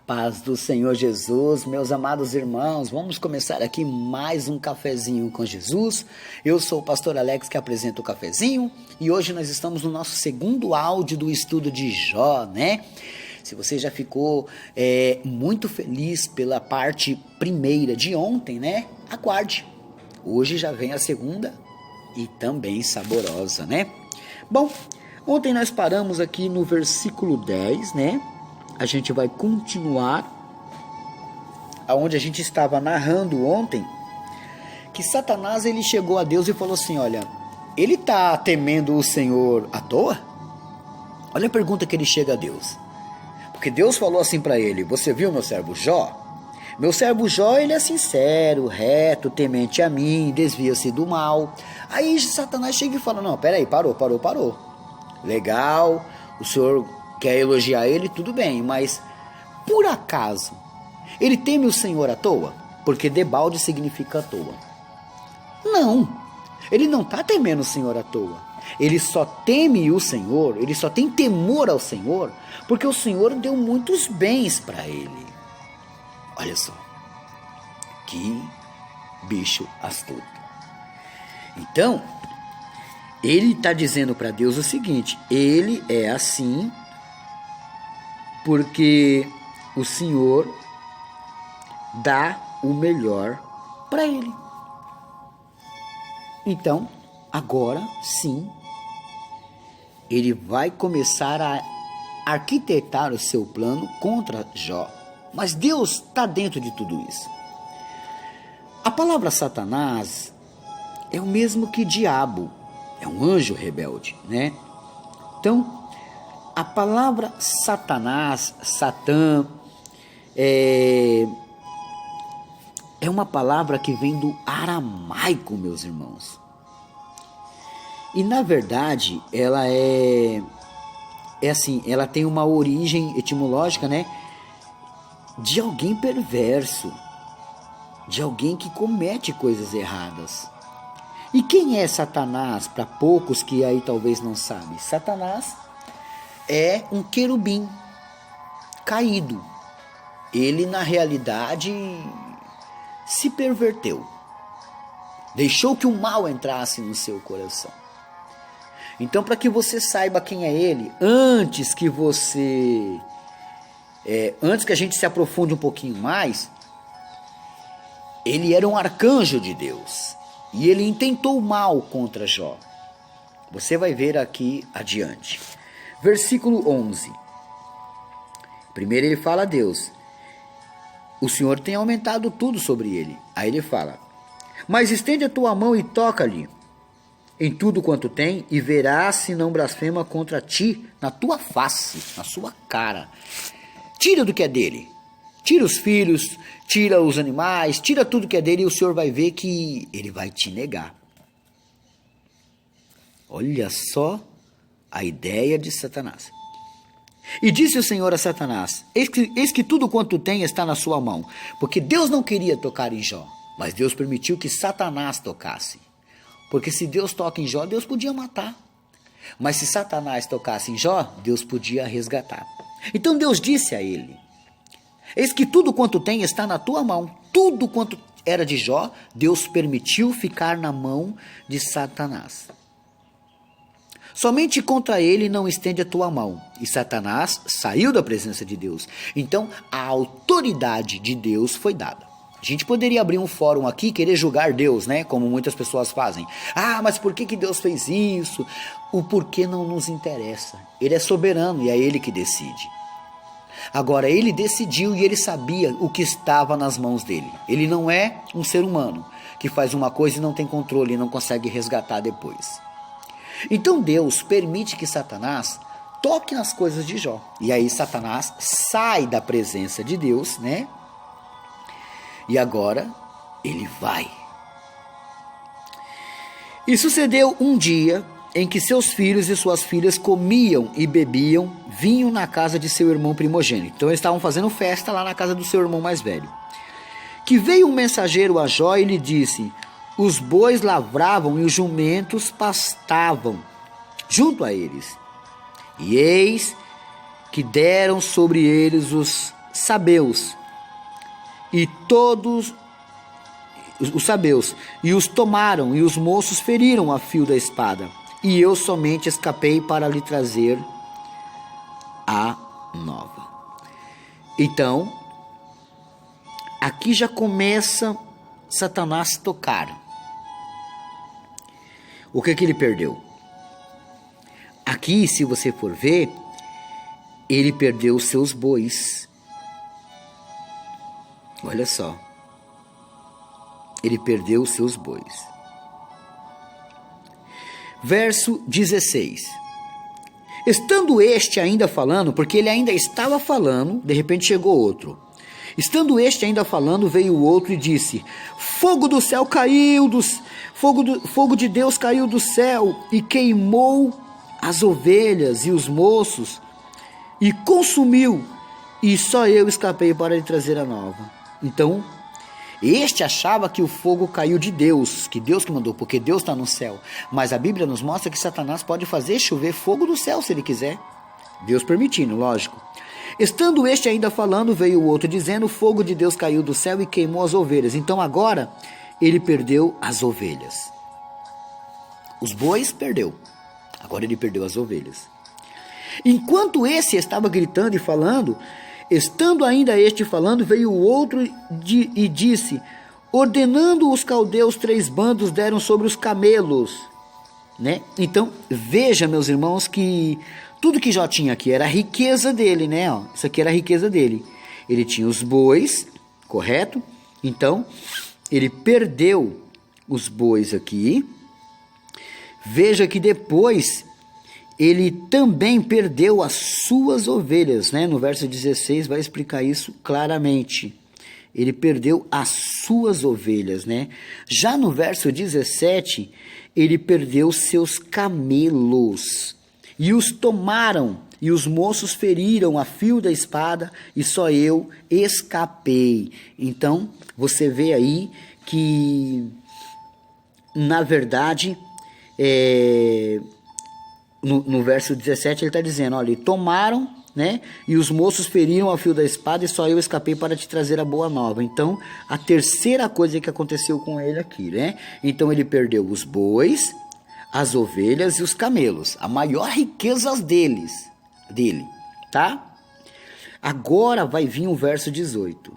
Paz do Senhor Jesus, meus amados irmãos, vamos começar aqui mais um cafezinho com Jesus. Eu sou o pastor Alex que apresenta o cafezinho e hoje nós estamos no nosso segundo áudio do estudo de Jó, né? Se você já ficou muito feliz pela parte primeira de ontem, né? Aguarde, hoje já vem a segunda e também saborosa, né? Bom, ontem nós paramos aqui no versículo 10, né? A gente vai continuar aonde a gente estava narrando ontem, que Satanás ele chegou a Deus e falou assim, olha, ele está temendo o Senhor à toa? Olha a pergunta que ele chega a Deus. Porque Deus falou assim para ele, você viu meu servo Jó? Meu servo Jó, ele é sincero, reto, temente a mim, desvia-se do mal. Aí Satanás chega e fala, não, peraí, parou. Legal, o Senhor quer elogiar ele, tudo bem, mas por acaso ele teme o Senhor à toa? Porque debalde significa à toa. Não, ele não está temendo o Senhor à toa. Ele só teme o Senhor, ele só tem temor ao Senhor, porque o Senhor deu muitos bens para ele. Olha só, que bicho astuto. Então, ele está dizendo para Deus o seguinte, ele é assim porque o Senhor dá o melhor para ele. Então, agora sim, ele vai começar a arquitetar o seu plano contra Jó. Mas Deus está dentro de tudo isso. A palavra Satanás é o mesmo que diabo, é um anjo rebelde, né? Então, a palavra Satanás, Satã, é uma palavra que vem do aramaico, meus irmãos. E na verdade, ela ela tem uma origem etimológica, né? De alguém perverso, de alguém que comete coisas erradas. E quem é Satanás, para poucos que aí talvez não sabem? Satanás é um querubim caído. Ele, na realidade, se perverteu. Deixou que o mal entrasse no seu coração. Então, para que você saiba quem é ele, antes que a gente se aprofunde um pouquinho mais, ele era um arcanjo de Deus. E ele intentou o mal contra Jó. Você vai ver aqui adiante. Versículo 11. Primeiro ele fala a Deus. O Senhor tem aumentado tudo sobre ele. Aí ele fala. Mas estende a tua mão e toca-lhe em tudo quanto tem, e verás se não blasfema contra ti na tua face, na sua cara. Tira do que é dele. Tira os filhos, tira os animais, tira tudo que é dele e o Senhor vai ver que ele vai te negar. Olha só a ideia de Satanás. E disse o Senhor a Satanás, eis que tudo quanto tem está na sua mão. Porque Deus não queria tocar em Jó, mas Deus permitiu que Satanás tocasse. Porque se Deus toca em Jó, Deus podia matar. Mas se Satanás tocasse em Jó, Deus podia resgatar. Então Deus disse a ele, eis que tudo quanto tem está na tua mão. Tudo quanto era de Jó, Deus permitiu ficar na mão de Satanás. Somente contra ele não estende a tua mão. E Satanás saiu da presença de Deus. Então, a autoridade de Deus foi dada. A gente poderia abrir um fórum aqui e querer julgar Deus, né? Como muitas pessoas fazem. Ah, mas por que Deus fez isso? O porquê não nos interessa. Ele é soberano e é ele que decide. Agora, ele decidiu e ele sabia o que estava nas mãos dele. Ele não é um ser humano que faz uma coisa e não tem controle e não consegue resgatar depois. Então Deus permite que Satanás toque nas coisas de Jó. E aí Satanás sai da presença de Deus, né? E agora ele vai. E sucedeu um dia em que seus filhos e suas filhas comiam e bebiam vinho na casa de seu irmão primogênito. Então eles estavam fazendo festa lá na casa do seu irmão mais velho. Que veio um mensageiro a Jó e lhe disse, os bois lavravam e os jumentos pastavam junto a eles. E eis que deram sobre eles os sabeus, e todos os sabeus, e os tomaram, e os moços feriram a fio da espada, e eu somente escapei para lhe trazer a nova. Então, aqui já começa Satanás tocar. O que ele perdeu? Aqui, se você for ver, ele perdeu os seus bois. Olha só. Ele perdeu os seus bois. Verso 16. Estando este ainda falando, porque ele ainda estava falando, de repente chegou outro. Estando este ainda falando, veio o outro e disse: fogo do céu caiu, fogo de Deus caiu do céu e queimou as ovelhas e os moços e consumiu, e só eu escapei para lhe trazer a nova. Então, este achava que o fogo caiu de Deus, que Deus que mandou, porque Deus está no céu. Mas a Bíblia nos mostra que Satanás pode fazer chover fogo do céu se ele quiser. Deus permitindo, lógico. Estando este ainda falando, veio o outro dizendo: fogo de Deus caiu do céu e queimou as ovelhas. Então agora ele perdeu as ovelhas. Os bois perdeu. Agora ele perdeu as ovelhas. Enquanto esse estava gritando e falando, estando ainda este falando, veio o outro e disse: ordenando os caldeus 3 bandos deram sobre os camelos. Né? Então, veja, meus irmãos, que tudo que Jó tinha aqui era a riqueza dele, né? Ó, isso aqui era a riqueza dele. Ele tinha os bois, correto? Então, ele perdeu os bois aqui. Veja que depois ele também perdeu as suas ovelhas, né? No verso 16 vai explicar isso claramente. Ele perdeu as suas ovelhas, né? Já no verso 17, ele perdeu seus camelos. E os tomaram, e os moços feriram a fio da espada, e só eu escapei. Então, você vê aí que, na verdade, no verso 17 ele está dizendo, olha, tomaram, né, e os moços feriram a fio da espada, e só eu escapei para te trazer a boa nova. Então, a terceira coisa que aconteceu com ele aqui, né? Então, ele perdeu os bois, as ovelhas e os camelos, a maior riqueza dele, tá? Agora vai vir o verso 18.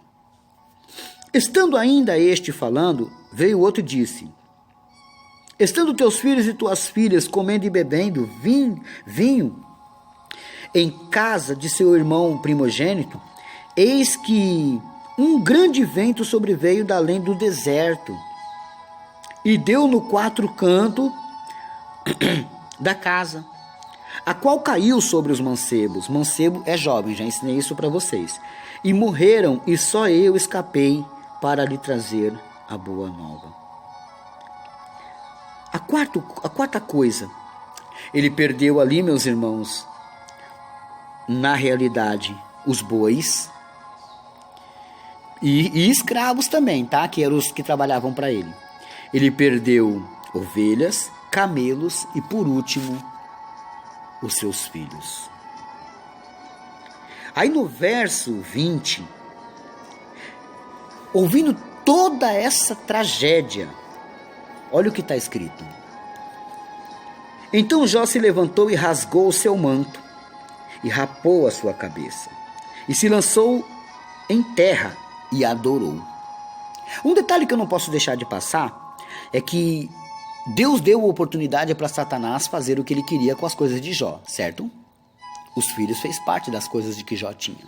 Estando ainda este falando, veio outro e disse: estando teus filhos e tuas filhas comendo e bebendo vinho em casa de seu irmão primogênito, eis que um grande vento sobreveio da além do deserto e deu no 4 cantos da casa, a qual caiu sobre os mancebos. Mancebo é jovem, já ensinei isso para vocês. E morreram, e só eu escapei para lhe trazer a boa nova. A quarta coisa, ele perdeu ali, meus irmãos, na realidade, os bois e escravos também, tá? Que eram os que trabalhavam para ele. Ele perdeu ovelhas, camelos e, por último, os seus filhos. Aí no verso 20, ouvindo toda essa tragédia, olha o que está escrito. Então Jó se levantou e rasgou o seu manto, e rapou a sua cabeça, e se lançou em terra e adorou. Um detalhe que eu não posso deixar de passar é que Deus deu a oportunidade para Satanás fazer o que ele queria com as coisas de Jó, certo? Os filhos fez parte das coisas de que Jó tinha.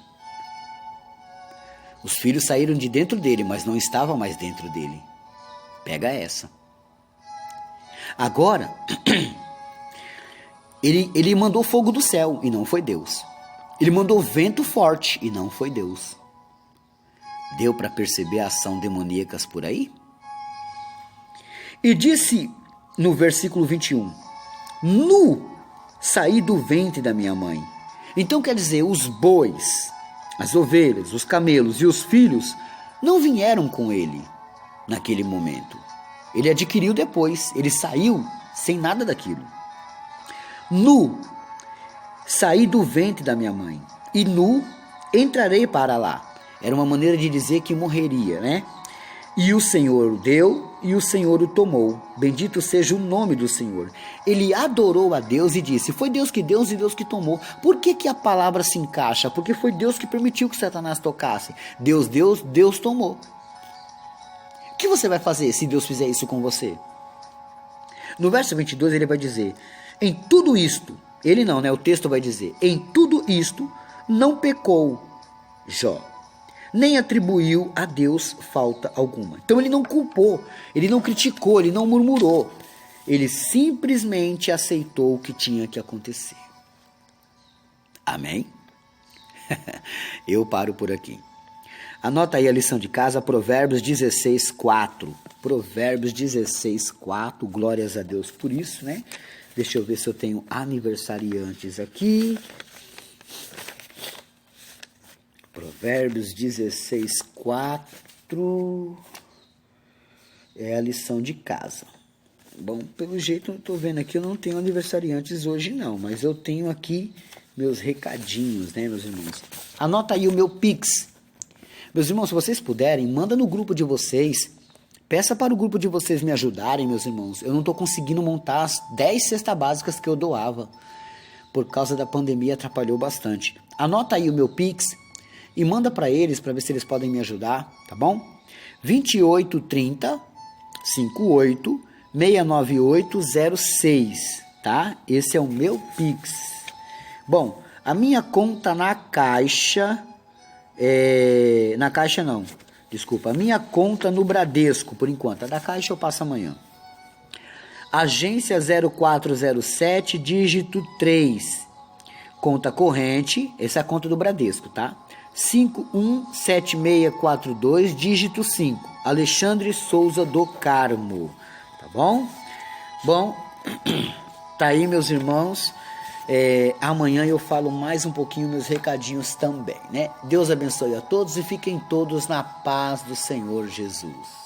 Os filhos saíram de dentro dele, mas não estavam mais dentro dele. Pega essa. Agora, ele mandou fogo do céu e não foi Deus. Ele mandou vento forte e não foi Deus. Deu para perceber a ação demoníacas por aí? E disse no versículo 21, nu saí do ventre da minha mãe. Então quer dizer, os bois, as ovelhas, os camelos e os filhos não vieram com ele naquele momento. Ele adquiriu depois, ele saiu sem nada daquilo. Nu saí do ventre da minha mãe, e nu entrarei para lá. Era uma maneira de dizer que morreria, né? E o Senhor o deu, e o Senhor o tomou. Bendito seja o nome do Senhor. Ele adorou a Deus e disse, foi Deus que deu e Deus que tomou. Por que a palavra se encaixa? Porque foi Deus que permitiu que Satanás tocasse. Deus deu, Deus tomou. O que você vai fazer se Deus fizer isso com você? No verso 22 ele vai dizer, em tudo isto, ele não, né? O texto vai dizer, em tudo isto não pecou Jó, nem atribuiu a Deus falta alguma. Então ele não culpou, ele não criticou, ele não murmurou. Ele simplesmente aceitou o que tinha que acontecer. Amém? Eu paro por aqui. Anota aí a lição de casa, Provérbios 16, 4. Provérbios 16, 4. Glórias a Deus por isso, né? Deixa eu ver se eu tenho aniversariantes aqui. Provérbios 16, 4. É a lição de casa. Bom, pelo jeito eu estou vendo aqui, eu não tenho aniversariantes hoje não, mas eu tenho aqui meus recadinhos, né, meus irmãos? Anota aí o meu Pix. Meus irmãos, se vocês puderem, manda no grupo de vocês. Peça para o grupo de vocês me ajudarem, meus irmãos. Eu não estou conseguindo montar as 10 cestas básicas que eu doava. Por causa da pandemia, atrapalhou bastante. Anota aí o meu Pix e manda para eles, para ver se eles podem me ajudar, tá bom? 2830 58 69806, tá? Esse é o meu Pix. Bom, a minha conta na Caixa... na Caixa não, desculpa, a minha conta no Bradesco, por enquanto, a da Caixa eu passo amanhã. Agência 0407, dígito 3, conta corrente, essa é a conta do Bradesco, tá? 517642, dígito 5, Alexandre Souza do Carmo, tá bom? Bom, tá aí, meus irmãos. Amanhã eu falo mais um pouquinho meus recadinhos também, né? Deus abençoe a todos e fiquem todos na paz do Senhor Jesus.